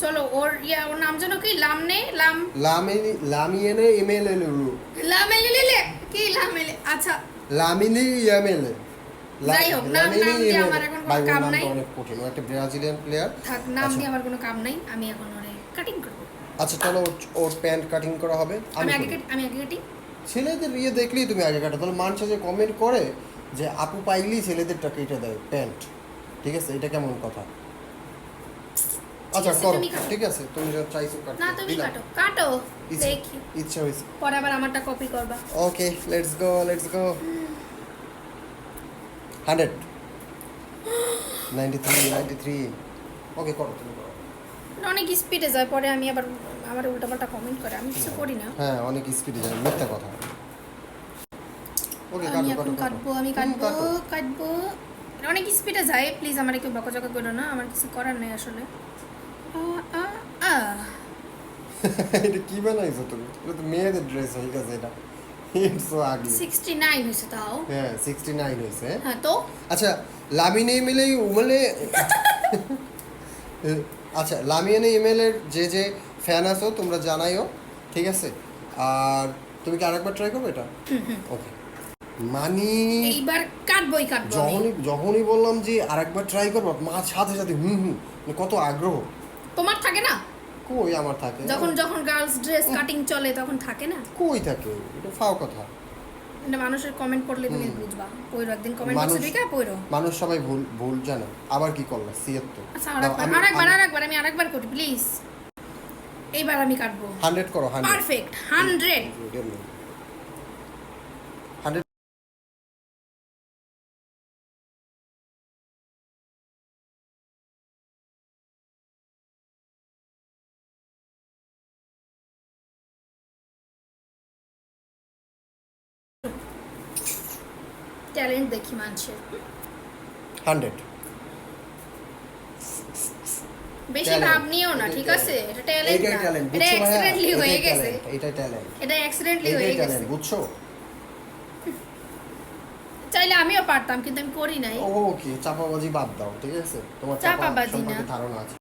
চলো ওর ওর নাম যেন কি লামিয়েনে ইমেলে লুলু লামেলে কি লামেলে আচ্ছা লামিনি ইয়ামেলে যাই হোক নাম দিয়ে আমার এখন কোনো কাম নাই। অনেক কঠিন, ও একটা ব্রাজিলিয়ান প্লেয়ার। থাক, নাম দিয়ে আমার কোনো কাম নাই, আমি এখন ওরে কাটিং করব। আচ্ছা চলো, ওর প্যান্ট কাটিং করা হবে। আমি আগে কাটি। ছেলেদের দেখলেই তুমি আগে কাটো, তাহলে মানুষ যে কমেন্ট করে যে আপু পাইলেই ছেলেদেরটা কেটে দেয় প্যান্ট, ঠিক আছে? এটা কেমন কথা? আচ্ছা করো, ঠিক আছে, তুমি যা চাইছো কাটো। না তুমি কাটো দেখি, ইচ্ছা হইছে, পরে আবার আমারটা কপি করবা। ওকে লেটস গো 100 93 ওকে করো, তুমি করো। অনেক স্পিডে যায়, পরে আমি আবার আমার উল্টাপাল্টা কমেন্ট করে, আমি কিছু করি না। হ্যাঁ অনেক স্পিডে যায়, মিথ্যা কথা। ওকে আমি এখন কাটবো অনেক স্পিডে যায়, প্লিজ আমার একটু বকাঝকা করো না, আমার কিছু করার নেই আসলে। এটা কি বানাইছো তুমি? এটা তো মেয়েদের ড্রেস হয়ে গেছে, এটা ইটস সো আগলি। 69 হয়েছে তাও। হ্যাঁ 69 হয়েছে। হ্যাঁ তো আচ্ছা লামিনে ইমেলে উমলে আচ্ছা লামিনে ইমেলের যে ফ্যান আছো তোমরা জানাইও, ঠিক আছে? আর তুমি কি আরেকবার ট্রাই করবে এটা? ওকে মানি এইবার কাটবই যখনই বললাম যে আরেকবার ট্রাই করবো, মা সাথে সাথে কত আগ্রহ। তোমার থাকে না? কই আমার থাকে? যখন গার্লস ড্রেস কাটিং চলে তখন থাকে না? কই থাকে? এটা ফাও কথা। এটা মানুষের কমেন্ট পড়লে তুমি বুঝবা। পয়রো একদিন কমেন্ট বক্সে ঢুকে পয়রো। মানুষ সবাই ভুল জানে। আবার কি করলা? 76। আচ্ছা আরেকবার আমি আরেকবার করি প্লিজ। এইবার আমি কাটবো। 100 করো, 100 পারফেক্ট 100 ট্যালেন্ট দেখি মানুষের। 100 বেশি ভাব নিও না, ঠিক আছে? এটা ট্যালেন্ট না, এটা অ্যাক্সিডেন্টলি হয়ে গেছে। এটা ট্যালেন্ট, এটা অ্যাক্সিডেন্টলি হয়ে গেছে, বুঝছো? চাইলে আমিও পারতাম কিন্তু আমি করি নাই। ওকে চাপাবাজি বাদ দাও, ঠিক আছে? তোমার চাপাবাজি না, ধারণা আছে।